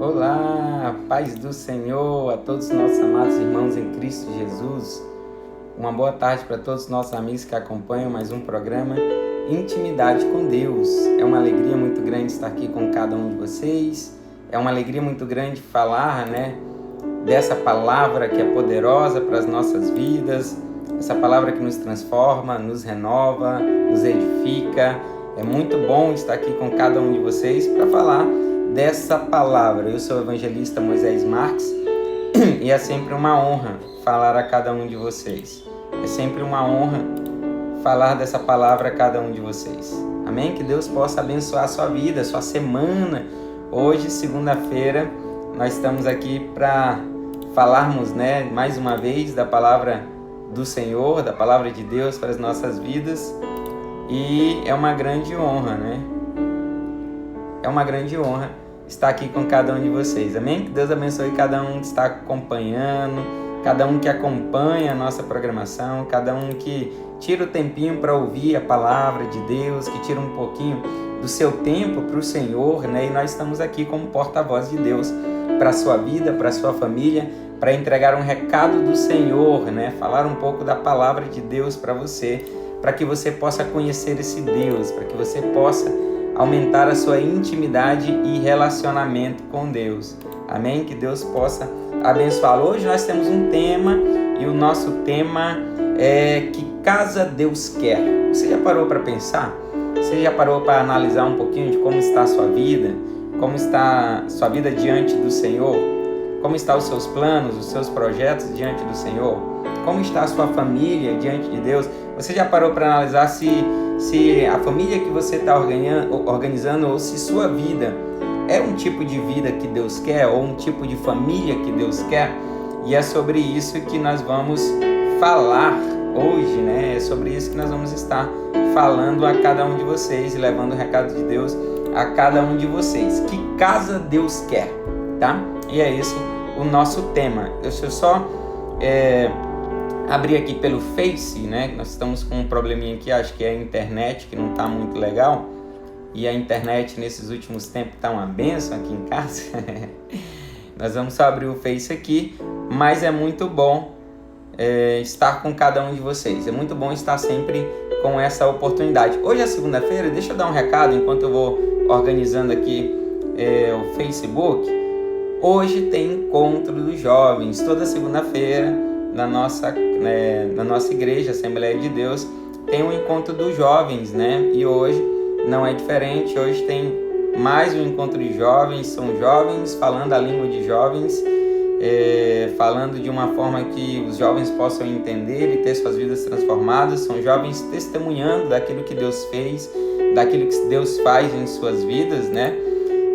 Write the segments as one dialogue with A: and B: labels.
A: Olá, paz do Senhor a todos os nossos amados irmãos em Cristo Jesus. Uma boa tarde para todos os nossos amigos que acompanham mais um programa Intimidade com Deus. É uma alegria muito grande estar aqui com cada um de vocês. É uma alegria muito grande falar, dessa palavra que é poderosa para as nossas vidas. Essa palavra que nos transforma, nos renova, nos edifica. É muito bom estar aqui com cada um de vocês para falar dessa palavra. Eu sou o evangelista Moisés Marques e é sempre uma honra falar a cada um de vocês. É sempre uma honra falar dessa palavra a cada um de vocês. Amém? Que Deus possa abençoar a sua vida, a sua semana. Hoje, segunda-feira, nós estamos aqui para falarmos, mais uma vez da palavra do Senhor, da palavra de Deus para as nossas vidas. E é uma grande honra, É uma grande honra estar aqui com cada um de vocês. Amém? Que Deus abençoe cada um que está acompanhando, cada um que acompanha a nossa programação, cada um que tira o tempinho para ouvir a palavra de Deus, que tira um pouquinho do seu tempo para o Senhor, E nós estamos aqui como porta-voz de Deus para a sua vida, para a sua família, para entregar um recado do Senhor, Falar um pouco da palavra de Deus para você, para que você possa conhecer esse Deus, para que você possa aumentar a sua intimidade e relacionamento com Deus. Amém? Que Deus possa abençoá-lo. Hoje nós temos um tema e o nosso tema é Que Casa Deus Quer. Você já parou para pensar? Você já parou para analisar um pouquinho de como está a sua vida? Como está a sua vida diante do Senhor? Como estão os seus planos, os seus projetos diante do Senhor? Como está a sua família diante de Deus? Você já parou para analisar se a família que você está organizando ou se sua vida é um tipo de vida que Deus quer ou um tipo de família que Deus quer? E é sobre isso que nós vamos falar hoje, É sobre isso que nós vamos estar falando a cada um de vocês e levando o recado de Deus a cada um de vocês. Que casa Deus quer, tá? E é esse o nosso tema. Deixa eu só abrir aqui pelo Face, Nós estamos com um probleminha aqui, acho que é a internet que não está muito legal. E a internet nesses últimos tempos está uma bênção aqui em casa. Nós vamos só abrir o Face aqui, mas é muito bom estar com cada um de vocês. É muito bom estar sempre com essa oportunidade. Hoje é segunda-feira, deixa eu dar um recado enquanto eu vou organizando aqui o Facebook. Hoje tem encontro dos jovens, toda segunda-feira na nossa igreja, Assembleia de Deus, tem um encontro dos jovens, E hoje não é diferente, hoje tem mais um encontro de jovens, são jovens falando a língua de jovens, falando de uma forma que os jovens possam entender e ter suas vidas transformadas, são jovens testemunhando daquilo que Deus fez, daquilo que Deus faz em suas vidas,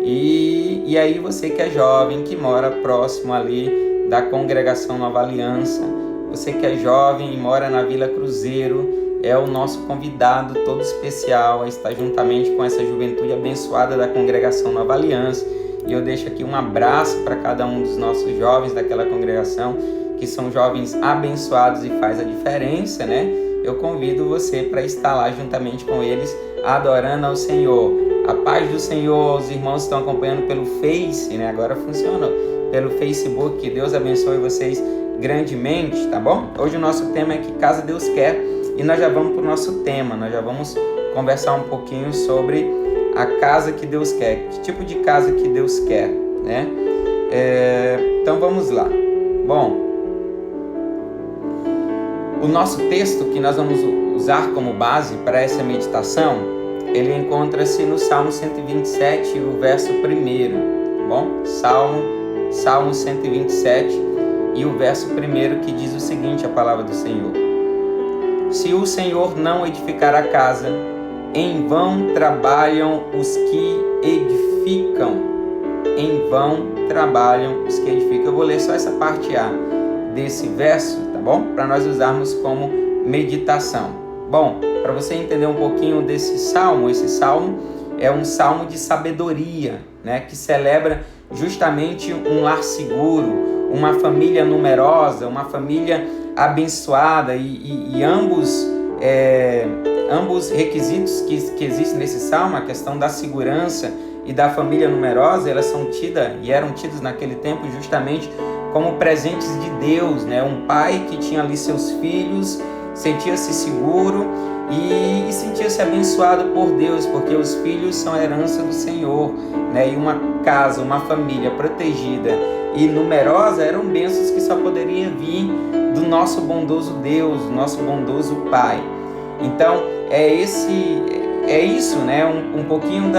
A: E aí você que é jovem, que mora próximo ali da congregação Nova Aliança, você que é jovem e mora na Vila Cruzeiro, é o nosso convidado todo especial a estar juntamente com essa juventude abençoada da congregação Nova Aliança. E eu deixo aqui um abraço para cada um dos nossos jovens daquela congregação, que são jovens abençoados e faz a diferença, Eu convido você para estar lá juntamente com eles, adorando ao Senhor. A paz do Senhor, os irmãos estão acompanhando pelo Face, Agora funciona pelo Facebook. Que Deus abençoe vocês grandemente, tá bom? Hoje o nosso tema é Que Casa Deus Quer e nós já vamos para o nosso tema. Nós já vamos conversar um pouquinho sobre a casa que Deus quer. Que tipo de casa que Deus quer, Então vamos lá. Bom, o nosso texto que nós vamos usar como base para essa meditação, ele encontra-se no Salmo 127, o verso 1, tá bom? Salmo 127 e o verso 1 que diz o seguinte, a palavra do Senhor. Se o Senhor não edificar a casa, em vão trabalham os que edificam. Em vão trabalham os que edificam. Eu vou ler só essa parte A desse verso, tá bom? Para nós usarmos como meditação. Bom, para você entender um pouquinho desse salmo, esse salmo é um salmo de sabedoria, que celebra justamente um lar seguro, uma família numerosa, uma família abençoada e ambos ambos requisitos que existem nesse salmo, a questão da segurança e da família numerosa, elas são tidas e eram tidas naquele tempo justamente como presentes de Deus, né? Um pai que tinha ali seus filhos, sentia-se seguro e sentia-se abençoado por Deus, porque os filhos são a herança do Senhor, né? E uma casa, uma família protegida e numerosa eram bênçãos que só poderiam vir do nosso bondoso Deus, do nosso bondoso Pai. Então, é isso, né? Um pouquinho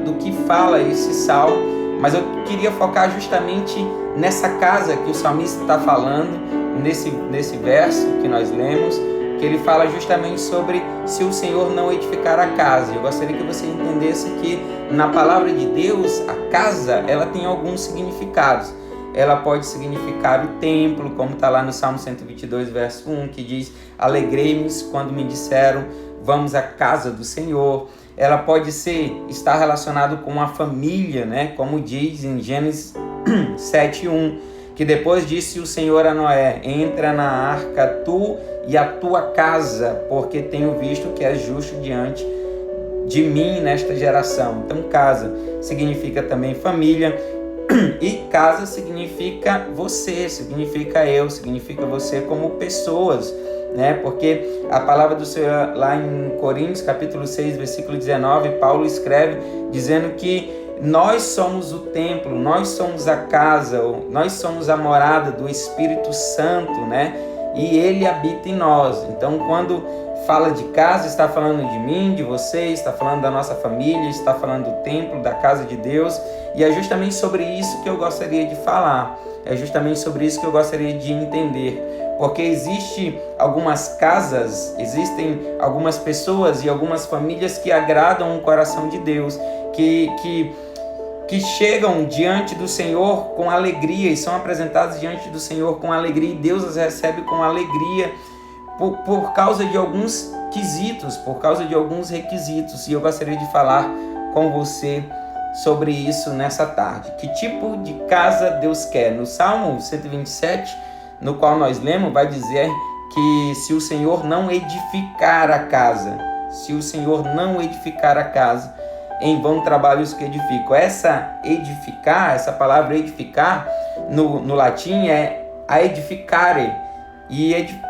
A: do que fala esse salmo, mas eu queria focar justamente nessa casa que o salmista está falando, nesse verso que nós lemos, que ele fala justamente sobre se o Senhor não edificar a casa. Eu gostaria que você entendesse que na palavra de Deus, a casa, ela tem alguns significados. Ela pode significar o templo, como está lá no Salmo 122, verso 1, que diz: alegrei-me quando me disseram, vamos à casa do Senhor. Ela pode estar relacionado com a família, né? Como diz em Gênesis 7:1, que depois disse o Senhor a Noé: entra na arca tu e a tua casa, porque tenho visto que és justo diante de mim nesta geração. Então casa significa também família, e casa significa você, significa eu, significa você como pessoas, né? Porque a palavra do Senhor lá em Coríntios, capítulo 6, versículo 19, Paulo escreve dizendo que nós somos o templo, nós somos a casa, nós somos a morada do Espírito Santo, né? E ele habita em nós. Então, quando fala de casa, está falando de mim, de você, está falando da nossa família, está falando do templo, da casa de Deus. E é justamente sobre isso que eu gostaria de falar. É justamente sobre isso que eu gostaria de entender. Porque existem algumas casas, existem algumas pessoas e algumas famílias que agradam o coração de Deus, que chegam diante do Senhor com alegria e são apresentadas diante do Senhor com alegria, e Deus as recebe com alegria por causa de alguns quesitos, por causa de alguns requisitos. E eu gostaria de falar com você sobre isso nessa tarde. Que tipo de casa Deus quer? No Salmo 127, no qual nós lemos, vai dizer que se o Senhor não edificar a casa, se o Senhor não edificar a casa, em vão trabalham os que edificam. Essa palavra edificar, no latim é a edificare,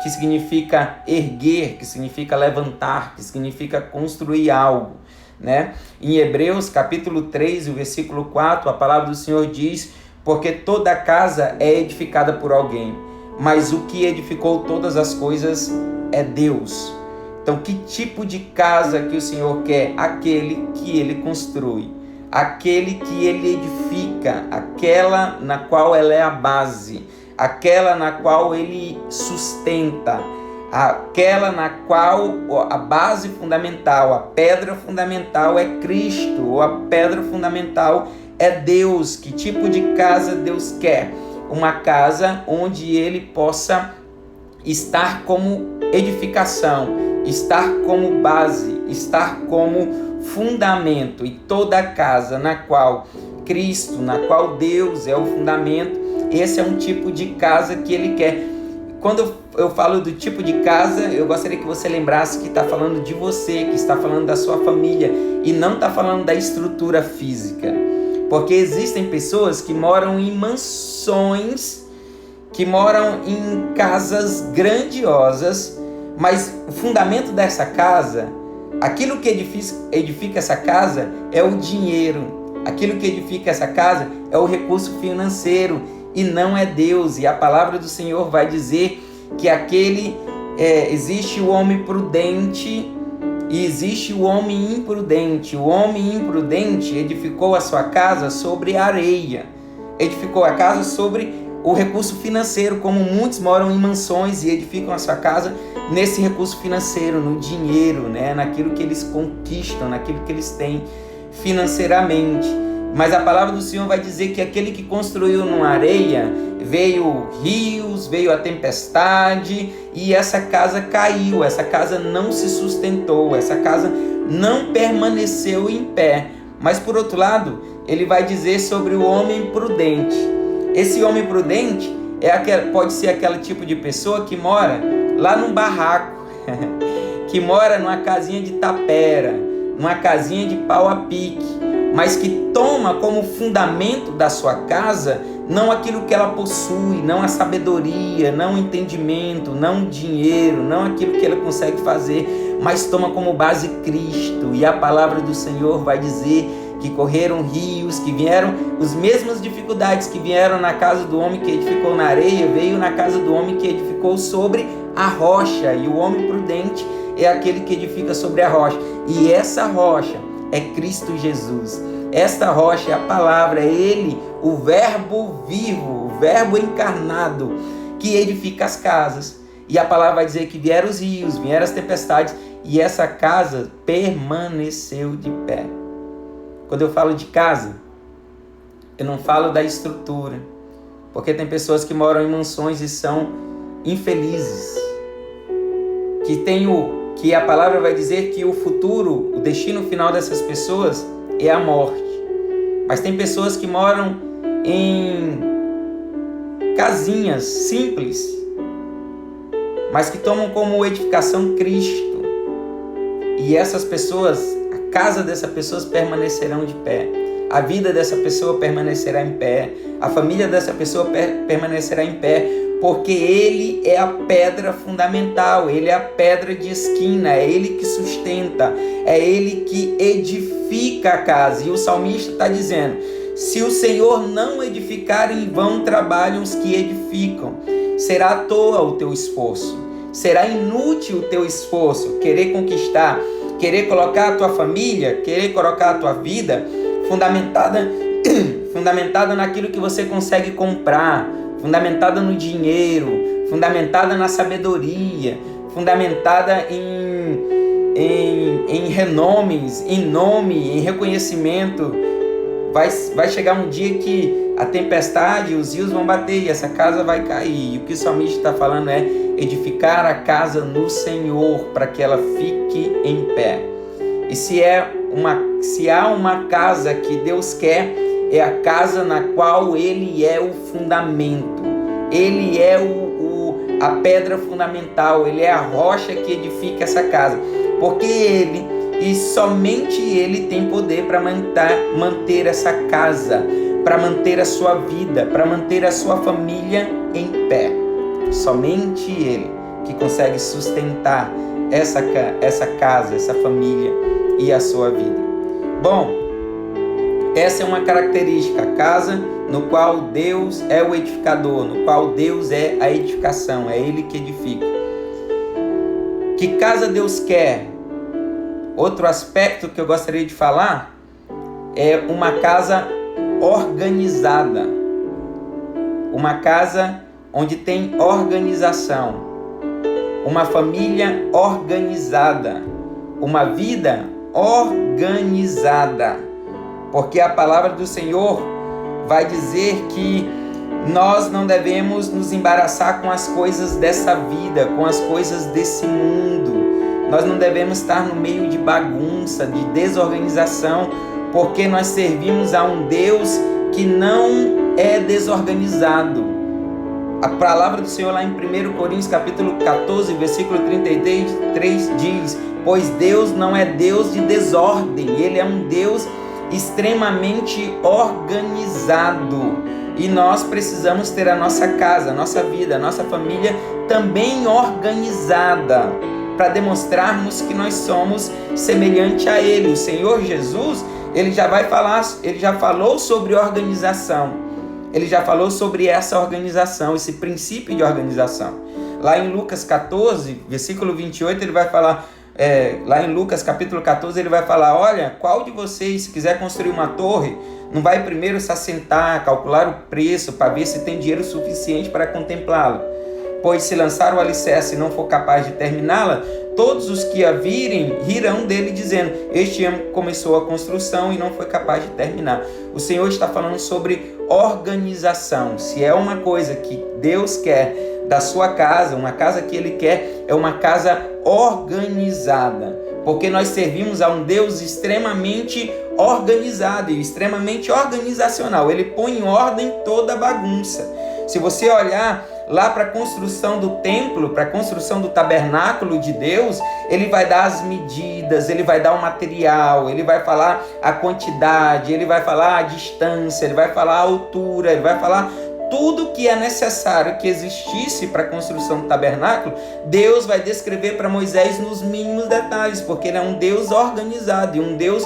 A: que significa erguer, que significa levantar, que significa construir algo, né? Em Hebreus, capítulo 3, o versículo 4, a palavra do Senhor diz: porque toda casa é edificada por alguém, mas o que edificou todas as coisas é Deus. Então, que tipo de casa que o Senhor quer? Aquele que Ele construi, aquele que Ele edifica, aquela na qual ela é a base, aquela na qual Ele sustenta, aquela na qual a base fundamental, a pedra fundamental é Cristo, ou a pedra fundamental é Deus. Que tipo de casa Deus quer? Uma casa onde Ele possa estar como edificação, estar como base, estar como fundamento. E toda casa na qual Cristo, na qual Deus é o fundamento, esse é um tipo de casa que Ele quer. Quando eu falo do tipo de casa, eu gostaria que você lembrasse que está falando de você, que está falando da sua família, e não está falando da estrutura física. Porque existem pessoas que moram em mansões, que moram em casas grandiosas, mas o fundamento dessa casa, aquilo que edifica essa casa é o dinheiro, aquilo que edifica essa casa é o recurso financeiro e não é Deus. E a palavra do Senhor vai dizer que existe o homem prudente e existe o homem imprudente. O homem imprudente edificou a sua casa sobre areia, edificou a casa sobre o recurso financeiro, como muitos moram em mansões e edificam a sua casa nesse recurso financeiro, no dinheiro, né? Naquilo que eles conquistam, naquilo que eles têm financeiramente. Mas a palavra do Senhor vai dizer que aquele que construiu numa areia, veio rios, veio a tempestade e essa casa caiu, essa casa não se sustentou, essa casa não permaneceu em pé. Mas por outro lado, ele vai dizer sobre o homem prudente. Esse homem prudente pode ser aquele tipo de pessoa que mora lá num barraco, que mora numa casinha de tapera, numa casinha de pau a pique, mas que toma como fundamento da sua casa não aquilo que ela possui, não a sabedoria, não o entendimento, não o dinheiro, não aquilo que ela consegue fazer, mas toma como base Cristo. E a palavra do Senhor vai dizer que correram rios, que vieram as mesmas dificuldades que vieram na casa do homem que edificou na areia, veio na casa do homem que edificou sobre a rocha. E o homem prudente é aquele que edifica sobre a rocha. E essa rocha é Cristo Jesus. Esta rocha é a palavra, é Ele, o verbo vivo, o verbo encarnado, que edifica as casas. E a palavra vai dizer que vieram os rios, vieram as tempestades, e essa casa permaneceu de pé. Quando eu falo de casa, eu não falo da estrutura, porque tem pessoas que moram em mansões e são infelizes, que a palavra vai dizer que o futuro, o destino final dessas pessoas é a morte. Mas tem pessoas que moram em casinhas simples, mas que tomam como edificação Cristo. E essas pessoas, a casa dessas pessoas permanecerão de pé. A vida dessa pessoa permanecerá em pé. A família dessa pessoa permanecerá em pé, porque Ele é a pedra fundamental, Ele é a pedra de esquina, é Ele que sustenta, é Ele que edifica a casa. E o salmista está dizendo: se o Senhor não edificar, em vão trabalham os que edificam. Será à toa o teu esforço, será inútil o teu esforço, querer conquistar, querer colocar a tua família, querer colocar a tua vida fundamentada naquilo que você consegue comprar, fundamentada no dinheiro, fundamentada na sabedoria, fundamentada em renomes, em nome, em reconhecimento. Vai chegar um dia que a tempestade, os rios vão bater e essa casa vai cair. E o que o salmista está falando é edificar a casa no Senhor, para que ela fique em pé. E se há uma casa que Deus quer, é a casa na qual Ele é o fundamento. Ele é a pedra fundamental. Ele é a rocha que edifica essa casa. Porque Ele, e somente Ele, tem poder para manter essa casa, para manter a sua vida, para manter a sua família em pé. Somente Ele que consegue sustentar essa casa, essa família e a sua vida. Bom, essa é uma característica, a casa no qual Deus é o edificador, no qual Deus é a edificação, é Ele que edifica. Que casa Deus quer? Outro aspecto que eu gostaria de falar é uma casa organizada, uma casa onde tem organização, uma família organizada, uma vida organizada, porque a palavra do Senhor vai dizer que nós não devemos nos embaraçar com as coisas dessa vida, com as coisas desse mundo. Nós não devemos estar no meio de bagunça, de desorganização, porque nós servimos a um Deus que não é desorganizado. A palavra do Senhor lá em 1 Coríntios capítulo 14, versículo 33 diz: pois Deus não é Deus de desordem, Ele é um Deus extremamente organizado. E nós precisamos ter a nossa casa, a nossa vida, a nossa família também organizada, para demonstrarmos que nós somos semelhante a Ele. O Senhor Jesus, Ele já falou sobre organização. Ele já falou sobre essa organização, esse princípio de organização. Lá em Lucas 14, versículo 28, ele vai falar, lá em Lucas capítulo 14, ele vai falar: olha, qual de vocês, se quiser construir uma torre, não vai primeiro se assentar, calcular o preço, para ver se tem dinheiro suficiente para contemplá-la? Pois se lançar o alicerce e não for capaz de terminá-la, todos os que a virem rirão dele, dizendo: este homem começou a construção e não foi capaz de terminar. O Senhor está falando sobre organização. Se é uma coisa que Deus quer da sua casa, uma casa que Ele quer, é uma casa organizada, porque nós servimos a um Deus extremamente organizado e extremamente organizacional. Ele põe em ordem toda a bagunça. Se você olhar lá para a construção do templo, para a construção do tabernáculo de Deus, ele vai dar as medidas, ele vai dar o material, ele vai falar a quantidade, ele vai falar a distância, ele vai falar a altura, ele vai falar tudo que é necessário que existisse para a construção do tabernáculo. Deus vai descrever para Moisés nos mínimos detalhes, porque ele é um Deus organizado e um Deus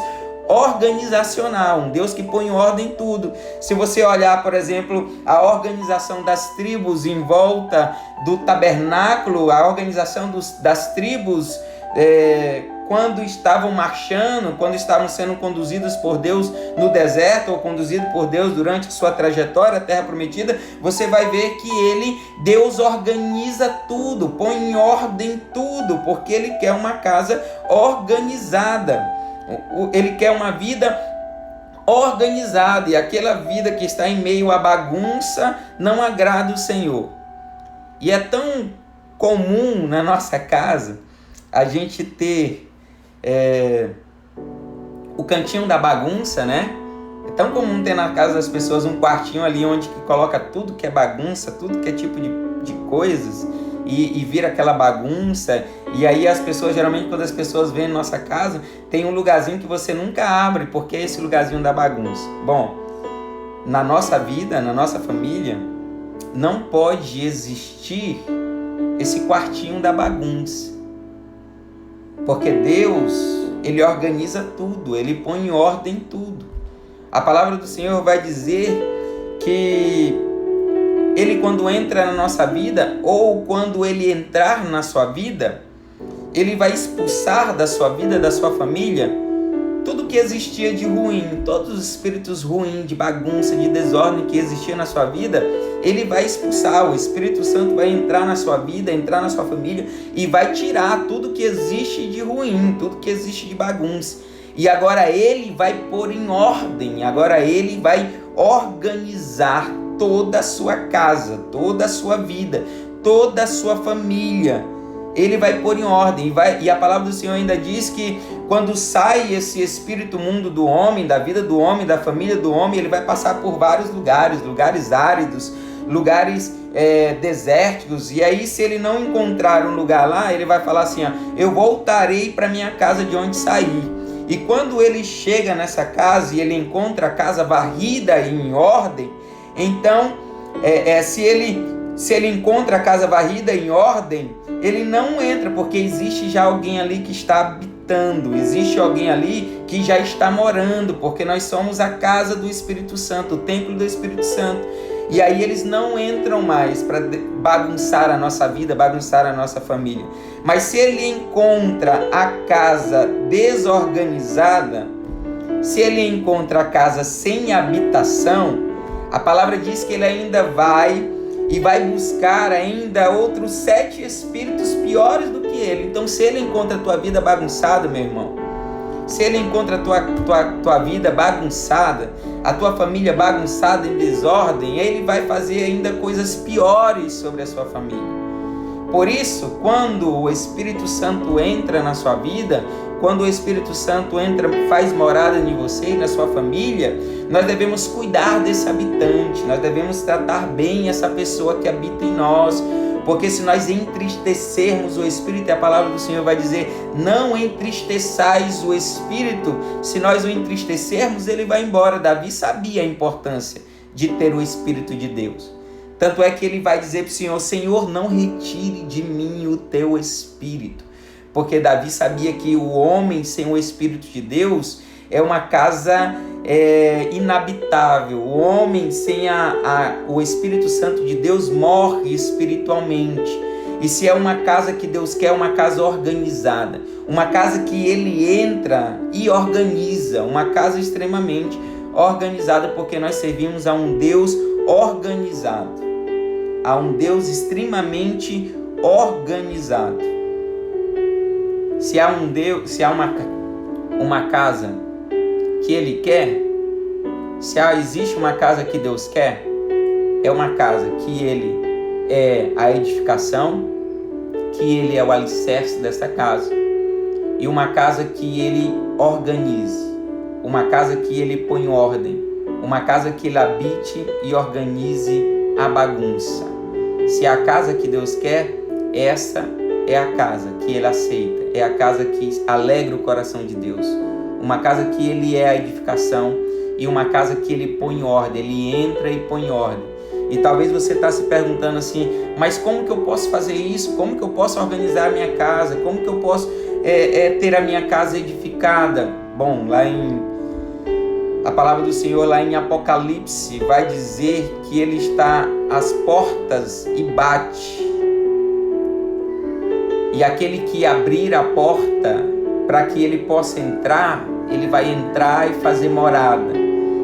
A: organizacional, um Deus que põe em ordem tudo. Se você olhar, por exemplo, a organização das tribos em volta do tabernáculo, a organização das tribos quando estavam marchando, quando estavam sendo conduzidos por Deus no deserto, ou conduzidos por Deus durante a sua trajetória à Terra Prometida, você vai ver que Deus organiza tudo, põe em ordem tudo, porque Ele quer uma casa organizada. Ele quer uma vida organizada, e aquela vida que está em meio à bagunça não agrada o Senhor. E é tão comum na nossa casa a gente ter o cantinho da bagunça, né? É tão comum ter na casa das pessoas um quartinho ali onde que coloca tudo que é bagunça, tudo que é tipo de coisas, e vira aquela bagunça. E aí as pessoas, geralmente quando as pessoas vêm na nossa casa, tem um lugarzinho que você nunca abre, porque é esse lugarzinho da bagunça. Bom, na nossa vida, na nossa família, não pode existir esse quartinho da bagunça. Porque Deus, Ele organiza tudo, Ele põe em ordem tudo. A palavra do Senhor vai dizer que Ele, quando entra na nossa vida, ou quando Ele entrar na sua vida, Ele vai expulsar da sua vida, da sua família, tudo que existia de ruim, todos os espíritos ruins, de bagunça, de desordem que existia na sua vida, Ele vai expulsar. O Espírito Santo vai entrar na sua vida, entrar na sua família e vai tirar tudo que existe de ruim, tudo que existe de bagunça. E agora Ele vai pôr em ordem, agora Ele vai organizar toda a sua casa, toda a sua vida, toda a sua família. Ele vai pôr em ordem, e a palavra do Senhor ainda diz que quando sai esse espírito mundo do homem, da vida do homem, da família do homem, ele vai passar por vários lugares áridos, lugares desérticos. E aí, se ele não encontrar um lugar lá, ele vai falar assim, eu voltarei para minha casa de onde saí. E quando ele chega nessa casa e ele encontra a casa varrida e em ordem, então, se ele encontra a casa varrida em ordem, ele não entra, porque existe já alguém ali que está habitando, existe alguém ali que já está morando, porque nós somos a casa do Espírito Santo, o templo do Espírito Santo. E aí eles não entram mais para bagunçar a nossa vida, bagunçar a nossa família. Mas se ele encontra a casa desorganizada, se ele encontra a casa sem habitação, a palavra diz que ele ainda vai buscar ainda outros 7 espíritos piores do que ele. Então, se ele encontra a tua vida bagunçada, meu irmão, se ele encontra a tua vida bagunçada, a tua família bagunçada, em desordem, ele vai fazer ainda coisas piores sobre a sua família. Por isso, quando o Espírito Santo entra na sua vida, quando o Espírito Santo entra, faz morada em você e na sua família, nós devemos cuidar desse habitante, nós devemos tratar bem essa pessoa que habita em nós, porque se nós entristecermos o Espírito, e a palavra do Senhor vai dizer, não entristeçais o Espírito, se nós o entristecermos, ele vai embora. Davi sabia a importância de ter o Espírito de Deus. Tanto é que ele vai dizer para o Senhor, Senhor, não retire de mim o teu Espírito. Porque Davi sabia que o homem sem o Espírito de Deus é uma casa inabitável. O homem sem o Espírito Santo de Deus morre espiritualmente. E se é uma casa que Deus quer, é uma casa organizada. Uma casa que Ele entra e organiza. Uma casa extremamente organizada, porque nós servimos a um Deus organizado. A um Deus extremamente organizado. Se há um Deus, se há uma casa que Ele quer, se existe uma casa que Deus quer, é uma casa que Ele é a edificação, que Ele é o alicerce dessa casa, e uma casa que Ele organize, uma casa que Ele põe em ordem, uma casa que Ele habite e organize a bagunça. Se é a casa que Deus quer, essa é a casa que Ele aceita, é a casa que alegra o coração de Deus, uma casa que Ele é a edificação e uma casa que Ele põe em ordem, Ele entra e põe em ordem. E talvez você está se perguntando assim, mas como que eu posso fazer isso? Como que eu posso organizar a minha casa? Como que eu posso ter a minha casa edificada? Bom, a palavra do Senhor lá em Apocalipse vai dizer que Ele está às portas e bate. E aquele que abrir a porta para que ele possa entrar, ele vai entrar e fazer morada.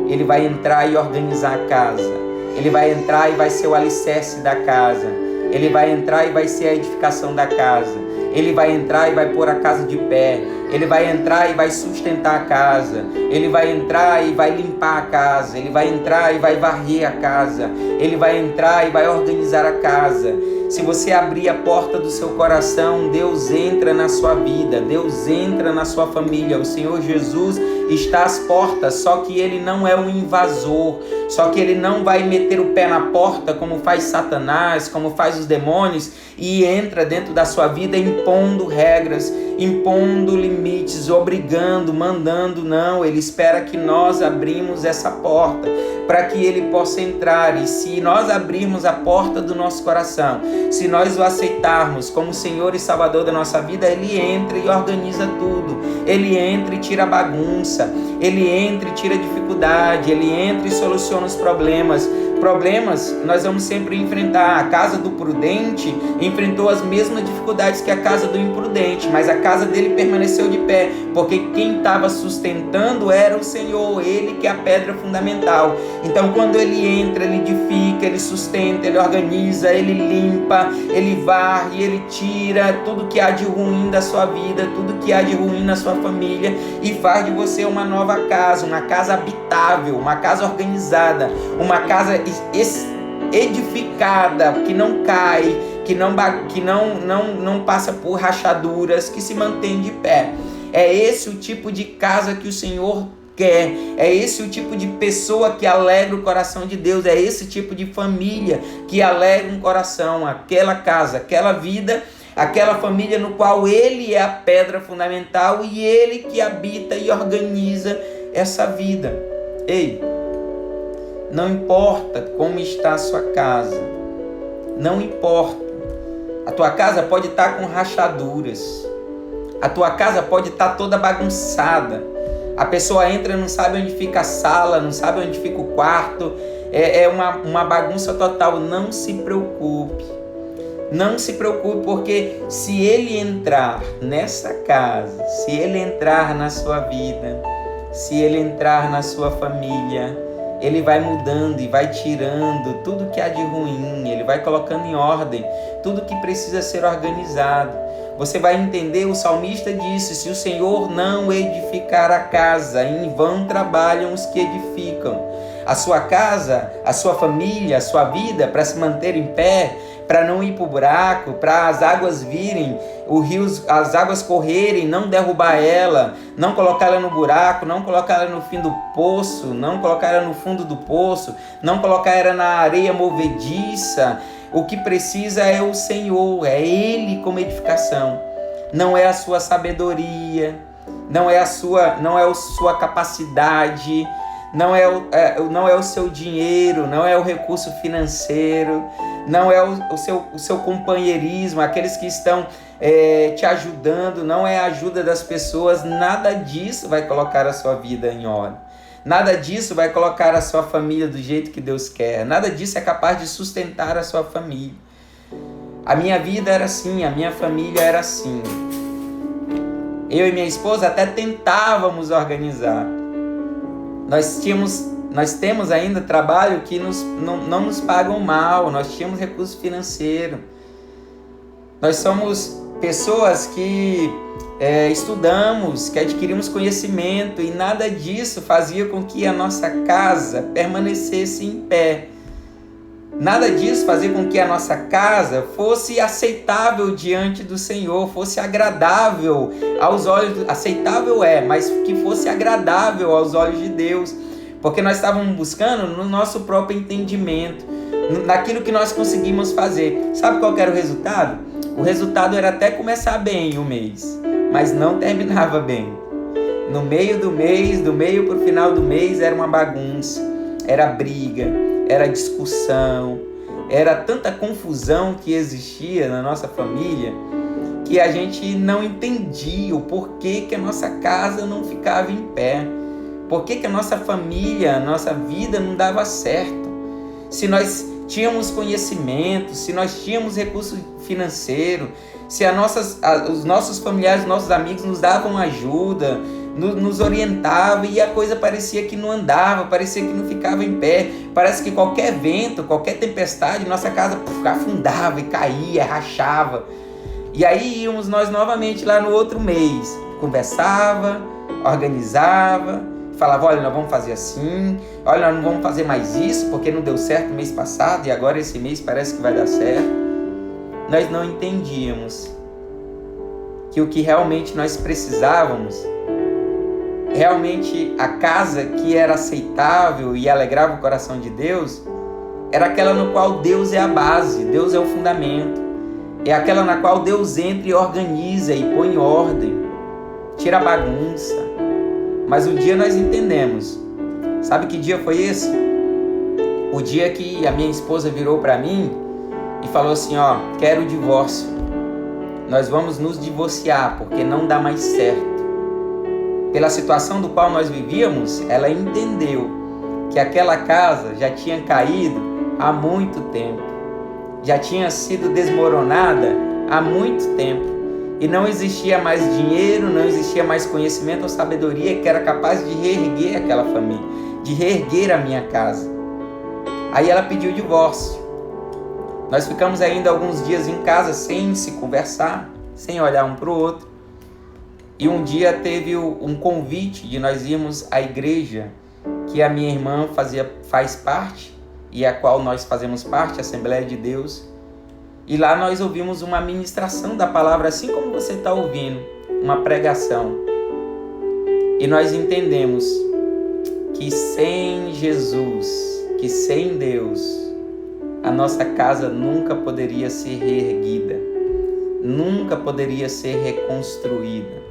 A: Ele vai entrar e organizar a casa. Ele vai entrar e vai ser o alicerce da casa. Ele vai entrar e vai ser a edificação da casa. Ele vai entrar e vai pôr a casa de pé. Ele vai entrar e vai sustentar a casa. Ele vai entrar e vai limpar a casa. Ele vai entrar e vai varrer a casa. Ele vai entrar e vai organizar a casa. Se você abrir a porta do seu coração, Deus entra na sua vida, Deus entra na sua família. O Senhor Jesus está às portas, só que Ele não é um invasor, só que Ele não vai meter o pé na porta como faz Satanás, como faz os demônios, e entra dentro da sua vida impondo regras, impondo limites, obrigando, mandando. Não, Ele espera que nós abrimos essa porta para que Ele possa entrar. E se nós abrirmos a porta do nosso coração, se nós o aceitarmos como Senhor e Salvador da nossa vida, Ele entra e organiza tudo. Ele entra e tira a bagunça. Ele entra e tira a dificuldade. Ele entra e soluciona os problemas. Problemas nós vamos sempre enfrentar. A casa do prudente enfrentou as mesmas dificuldades que a casa do imprudente, mas a casa dele permaneceu de pé, porque quem estava sustentando era o Senhor, Ele que é a pedra fundamental. Então quando Ele entra, Ele edifica, Ele sustenta, Ele organiza, Ele limpa, Ele varre, Ele tira tudo que há de ruim da sua vida, tudo que há de ruim na sua família, e faz de você uma nova casa, uma casa habitável, uma casa organizada, uma casa edificada, que não cai, que não passa por rachaduras, que se mantém de pé. É esse o tipo de casa que o Senhor quer, é esse o tipo de pessoa que alegra o coração de Deus, é esse tipo de família que alegra um coração, aquela casa, aquela vida, aquela família no qual Ele é a pedra fundamental e Ele que habita e organiza essa vida. Ei, não importa como está a sua casa, não importa. A tua casa pode estar com rachaduras, a tua casa pode estar toda bagunçada. A pessoa entra e não sabe onde fica a sala, não sabe onde fica o quarto, é uma bagunça total. Não se preocupe, não se preocupe, porque se Ele entrar nessa casa, se Ele entrar na sua vida, se Ele entrar na sua família, Ele vai mudando e vai tirando tudo que há de ruim, Ele vai colocando em ordem tudo que precisa ser organizado. Você vai entender, o salmista disse: se o Senhor não edificar a casa, em vão trabalham os que edificam. A sua casa, a sua família, a sua vida, para se manter em pé, para não ir para o buraco, para as águas virem, as águas correrem, não derrubar ela, não colocar ela no buraco, não colocar ela no fim do poço, não colocar ela no fundo do poço, não colocar ela na areia movediça. O que precisa é o Senhor, é Ele como edificação. Não é a sua sabedoria, não é a sua capacidade, não é o seu dinheiro, não é o recurso financeiro, não é o seu companheirismo, aqueles que estão te ajudando, não é a ajuda das pessoas. Nada disso vai colocar a sua vida em ordem. Nada disso vai colocar a sua família do jeito que Deus quer. Nada disso é capaz de sustentar a sua família. A minha vida era assim, a minha família era assim. Eu e minha esposa até tentávamos organizar. Nós temos ainda trabalho que não nos pagam mal, nós tínhamos recurso financeiro. Nós somos pessoas que estudamos, que adquirimos conhecimento, e nada disso fazia com que a nossa casa permanecesse em pé. Nada disso fazia com que a nossa casa fosse aceitável diante do Senhor, fosse agradável aos olhos, aceitável mas que fosse agradável aos olhos de Deus, porque nós estávamos buscando no nosso próprio entendimento. naquilo que nós conseguimos fazer. Sabe qual que era o resultado? O resultado era até começar bem o mês, mas não terminava bem. No meio do mês, do meio para o final do mês, era uma bagunça, era briga, era discussão, era tanta confusão que existia na nossa família que a gente não entendia o porquê que a nossa casa não ficava em pé, porquê que a nossa família, a nossa vida não dava certo. Se nós tínhamos conhecimento, se nós tínhamos recurso financeiro, se os nossos familiares, nossos amigos nos davam ajuda, nos orientavam, e a coisa parecia que não andava, parecia que não ficava em pé. Parece que qualquer vento, qualquer tempestade, nossa casa afundava e caía, rachava. E aí íamos nós novamente lá no outro mês, conversava, organizava, falava, olha, nós vamos fazer assim, olha, nós não vamos fazer mais isso, porque não deu certo no mês passado, e agora esse mês parece que vai dar certo. Nós não entendíamos que o que realmente nós precisávamos, realmente a casa que era aceitável e alegrava o coração de Deus, era aquela no qual Deus é a base, Deus é o fundamento. É aquela na qual Deus entra e organiza e põe ordem, tira a bagunça. Mas um dia nós entendemos. Sabe que dia foi esse? O dia que a minha esposa virou para mim e falou assim, ó, quero o divórcio. Nós vamos nos divorciar porque não dá mais certo. Pela situação do qual nós vivíamos, ela entendeu que aquela casa já tinha caído há muito tempo. Já tinha sido desmoronada há muito tempo. E não existia mais dinheiro, não existia mais conhecimento ou sabedoria que era capaz de reerguer aquela família, de reerguer a minha casa. Aí ela pediu o divórcio. Nós ficamos ainda alguns dias em casa sem se conversar, sem olhar um para o outro. E um dia teve um convite de nós irmos à igreja que a minha irmã faz parte, e a qual nós fazemos parte, a Assembleia de Deus. E lá nós ouvimos uma ministração da palavra, assim como você está ouvindo, uma pregação. E nós entendemos que sem Jesus, que sem Deus, a nossa casa nunca poderia ser reerguida, nunca poderia ser reconstruída.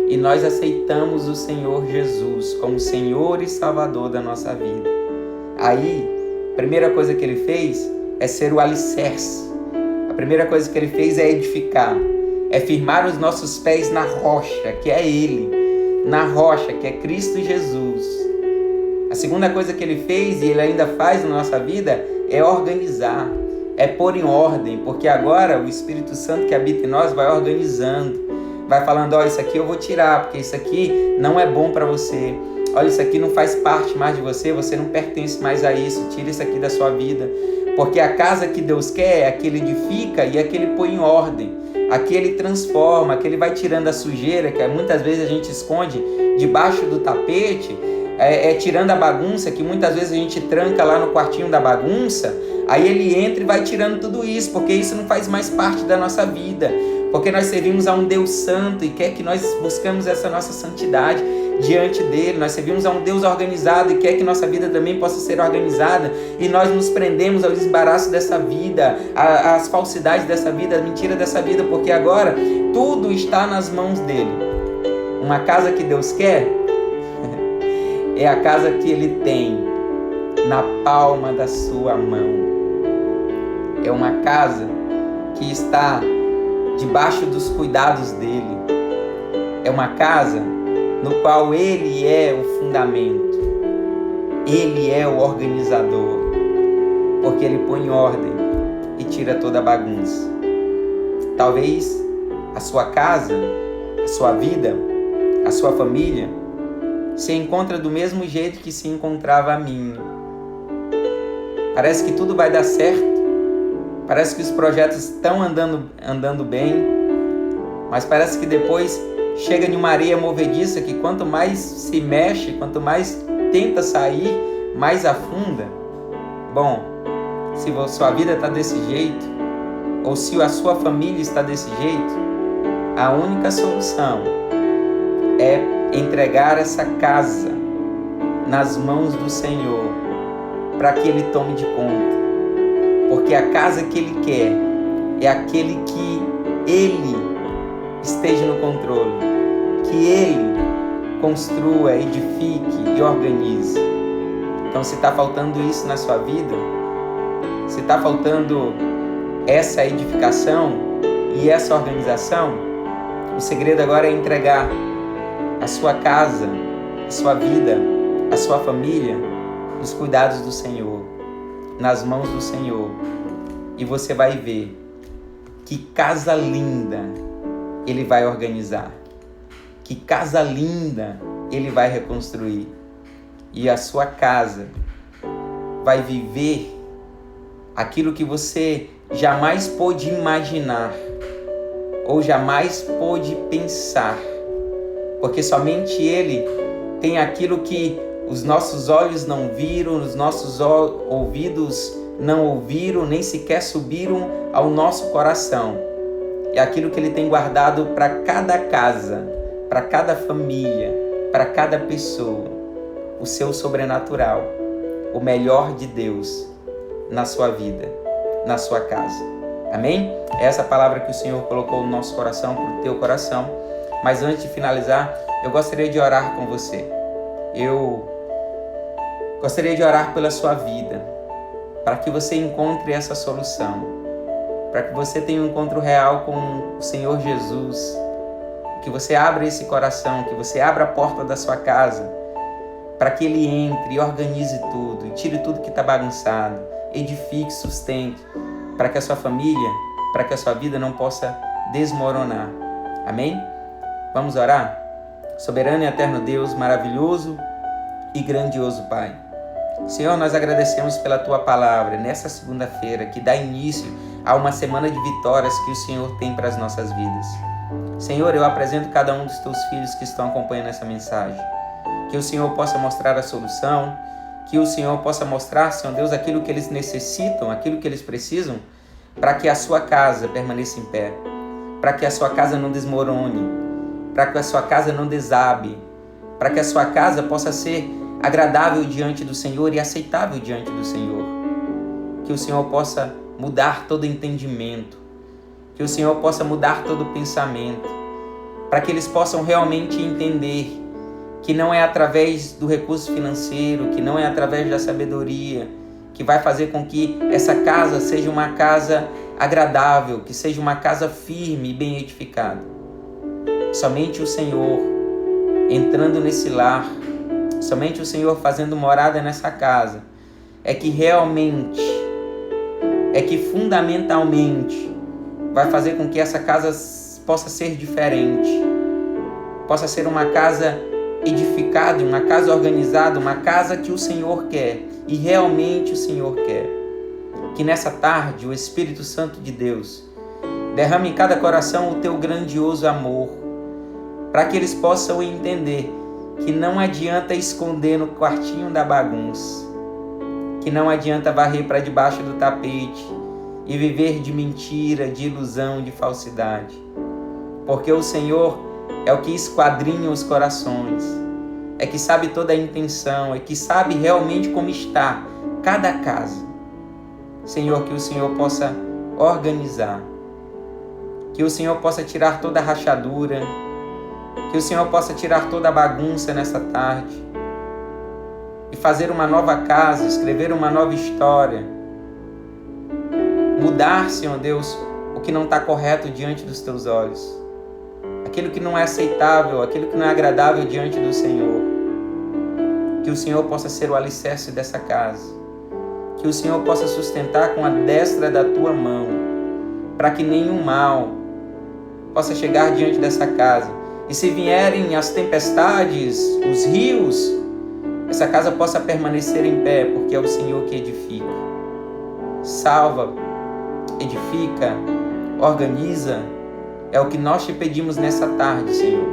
A: E nós aceitamos o Senhor Jesus como Senhor e Salvador da nossa vida. Aí, a primeira coisa que Ele fez é ser o alicerce. A primeira coisa que Ele fez é edificar, é firmar os nossos pés na rocha, que é Ele, na rocha, que é Cristo Jesus. A segunda coisa que Ele fez, e Ele ainda faz na nossa vida, é organizar, é pôr em ordem, porque agora o Espírito Santo que habita em nós vai organizando, vai falando, ó, isso aqui eu vou tirar, porque isso aqui não é bom para você. Olha, isso aqui não faz parte mais de você, você não pertence mais a isso, tira isso aqui da sua vida. Porque a casa que Deus quer é a que Ele edifica e a que Ele põe em ordem, a que Ele transforma, a que Ele vai tirando a sujeira, que muitas vezes a gente esconde debaixo do tapete, tirando a bagunça, que muitas vezes a gente tranca lá no quartinho da bagunça, aí Ele entra e vai tirando tudo isso, porque isso não faz mais parte da nossa vida, porque nós servimos a um Deus santo e quer que nós buscamos essa nossa santidade diante dele. Nós servimos a um Deus organizado e quer que nossa vida também possa ser organizada, e nós nos prendemos ao desembaraço dessa vida, às falsidades dessa vida, à mentira dessa vida, porque agora tudo está nas mãos dele. Uma casa que Deus quer é a casa que Ele tem na palma da sua mão. É uma casa que está debaixo dos cuidados dele. É uma casa no qual Ele é o fundamento, Ele é o organizador, porque Ele põe ordem e tira toda a bagunça. Talvez a sua casa, a sua vida, a sua família se encontra do mesmo jeito que se encontrava a minha. Parece que tudo vai dar certo, parece que os projetos estão andando bem, mas parece que depois chega em uma areia movediça que quanto mais se mexe, quanto mais tenta sair, mais afunda. Bom, se a sua vida está desse jeito, ou se a sua família está desse jeito, a única solução é entregar essa casa nas mãos do Senhor, para que Ele tome de conta. porque a casa que Ele quer é aquele que Ele esteja no controle, que Ele construa, edifique e organize. Então, se está faltando isso na sua vida, se está faltando essa edificação e essa organização, o segredo agora é entregar a sua casa, a sua vida, a sua família nos cuidados do Senhor, nas mãos do Senhor. E você vai ver que casa linda Ele vai organizar, que casa linda Ele vai reconstruir. E a sua casa vai viver aquilo que você jamais pôde imaginar ou jamais pôde pensar, porque somente Ele tem aquilo que os nossos olhos não viram, os nossos ouvidos não ouviram, nem sequer subiram ao nosso coração. É aquilo que Ele tem guardado para cada casa, para cada família, para cada pessoa, o seu sobrenatural, o melhor de Deus na sua vida, na sua casa. Amém? É essa palavra que o Senhor colocou no nosso coração, para o teu coração. Mas antes de finalizar, eu gostaria de orar com você. Eu gostaria de orar pela sua vida, para que você encontre essa solução, para que você tenha um encontro real com o Senhor Jesus, que você abra esse coração, que você abra a porta da sua casa, para que Ele entre e organize tudo, e tire tudo que está bagunçado, edifique, sustente, para que a sua família, para que a sua vida não possa desmoronar. Amém? Vamos orar? Soberano e eterno Deus, maravilhoso e grandioso Pai. Senhor, nós agradecemos pela Tua palavra nessa segunda-feira, que dá início a uma semana de vitórias que o Senhor tem para as nossas vidas. Senhor, eu apresento cada um dos Teus filhos que estão acompanhando essa mensagem. Que o Senhor possa mostrar a solução, que o Senhor possa mostrar, Senhor Deus, aquilo que eles necessitam, aquilo que eles precisam, para que a sua casa permaneça em pé, para que a sua casa não desmorone, para que a sua casa não desabe, para que a sua casa possa ser agradável diante do Senhor e aceitável diante do Senhor. Que o Senhor possa mudar todo entendimento, que o Senhor possa mudar todo pensamento, para que eles possam realmente entender que não é através do recurso financeiro, que não é através da sabedoria, que vai fazer com que essa casa seja uma casa agradável, que seja uma casa firme e bem edificada. Somente o Senhor entrando nesse lar, somente o Senhor fazendo morada nessa casa, é que realmente, é que fundamentalmente vai fazer com que essa casa possa ser diferente, possa ser uma casa edificada, uma casa organizada, uma casa que o Senhor quer e realmente o Senhor quer. Que nessa tarde o Espírito Santo de Deus derrame em cada coração o teu grandioso amor, para que eles possam entender que não adianta esconder no quartinho da bagunça, que não adianta varrer para debaixo do tapete e viver de mentira, de ilusão, de falsidade, porque o Senhor é o que esquadrinha os corações, é que sabe toda a intenção, é que sabe realmente como está cada casa. Senhor, que o Senhor possa organizar, que o Senhor possa tirar toda a rachadura, que o Senhor possa tirar toda a bagunça nessa tarde e fazer uma nova casa, escrever uma nova história, mudar, Senhor Deus, o que não está correto diante dos teus olhos, aquilo que não é aceitável, aquilo que não é agradável diante do Senhor. Que o Senhor possa ser o alicerce dessa casa, que o Senhor possa sustentar com a destra da tua mão, para que nenhum mal possa chegar diante dessa casa. E se vierem as tempestades, os rios, essa casa possa permanecer em pé, porque é o Senhor que edifica. Salva, edifica, organiza. É o que nós te pedimos nessa tarde, Senhor.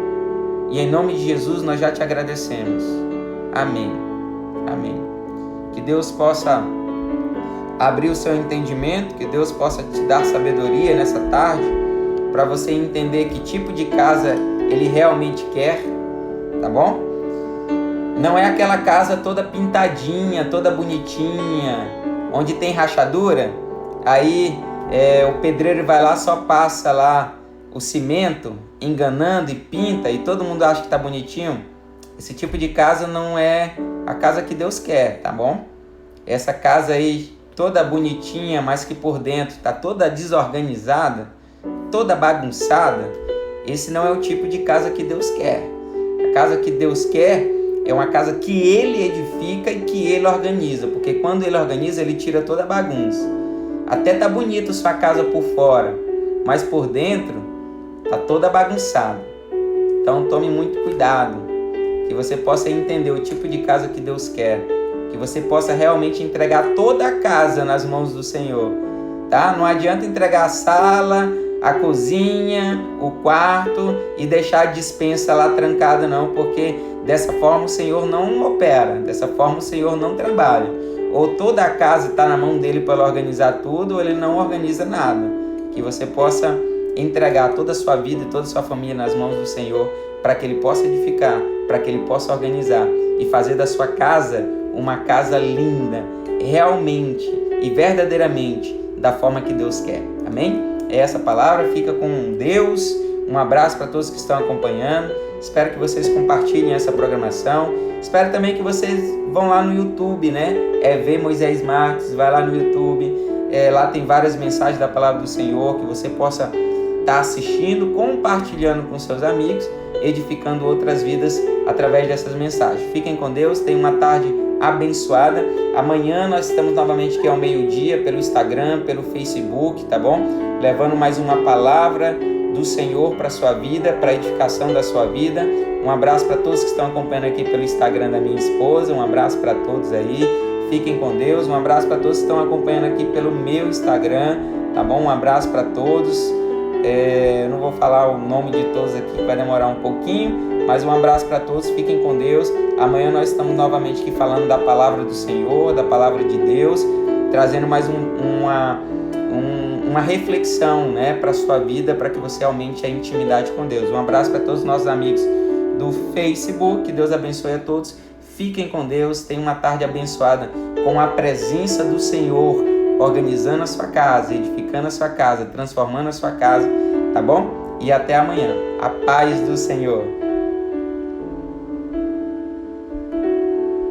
A: E em nome de Jesus nós já te agradecemos. Amém. Amém. Que Deus possa abrir o seu entendimento, que Deus possa te dar sabedoria nessa tarde, para você entender que tipo de casa Ele realmente quer, tá bom? Não é aquela casa toda pintadinha, toda bonitinha, onde tem rachadura. aí o pedreiro vai lá, só passa lá o cimento, enganando e pinta, e todo mundo acha que tá bonitinho. Esse tipo de casa não é a casa que Deus quer, tá bom? Essa casa aí, toda bonitinha, mas que por dentro tá toda desorganizada, toda bagunçada, esse não é o tipo de casa que Deus quer. A casa que Deus quer é uma casa que Ele edifica e que Ele organiza, porque quando Ele organiza, Ele tira toda a bagunça. Até tá bonito sua casa por fora, mas por dentro tá toda bagunçada. Então tome muito cuidado, que você possa entender o tipo de casa que Deus quer, que você possa realmente entregar toda a casa nas mãos do Senhor, tá? Não adianta entregar a sala, a cozinha, o quarto e deixar a despensa lá trancada não, porque dessa forma o Senhor não opera, dessa forma o Senhor não trabalha. Ou toda a casa está na mão dele para organizar tudo, ou ele não organiza nada. Que você possa entregar toda a sua vida e toda a sua família nas mãos do Senhor, para que Ele possa edificar, para que Ele possa organizar e fazer da sua casa uma casa linda, realmente e verdadeiramente da forma que Deus quer. Amém? É essa palavra, fica com Deus. Um abraço para todos que estão acompanhando. Espero que vocês compartilhem essa programação. Espero também que vocês vão lá no YouTube, né? Ver Moisés Marques, vai lá no YouTube. Lá tem várias mensagens da palavra do Senhor que você possa estar assistindo, compartilhando com seus amigos, edificando outras vidas através dessas mensagens. Fiquem com Deus, tenham uma tarde abençoada. Amanhã nós estamos novamente aqui ao meio-dia pelo Instagram, pelo Facebook, tá bom? Levando mais uma palavra do Senhor para a sua vida, para a edificação da sua vida. Um abraço para todos que estão acompanhando aqui pelo Instagram da minha esposa, um abraço para todos aí, fiquem com Deus, um abraço para todos que estão acompanhando aqui pelo meu Instagram, tá bom? Um abraço para todos, eu não vou falar o nome de todos aqui, vai demorar um pouquinho, mas um abraço para todos, fiquem com Deus. Amanhã nós estamos novamente aqui falando da palavra do Senhor, da palavra de Deus, trazendo mais uma reflexão, né, para a sua vida, para que você aumente a intimidade com Deus. Um abraço para todos os nossos amigos do Facebook, que Deus abençoe a todos, fiquem com Deus, tenham uma tarde abençoada com a presença do Senhor, organizando a sua casa, edificando a sua casa, transformando a sua casa, tá bom? E até amanhã, a paz do Senhor.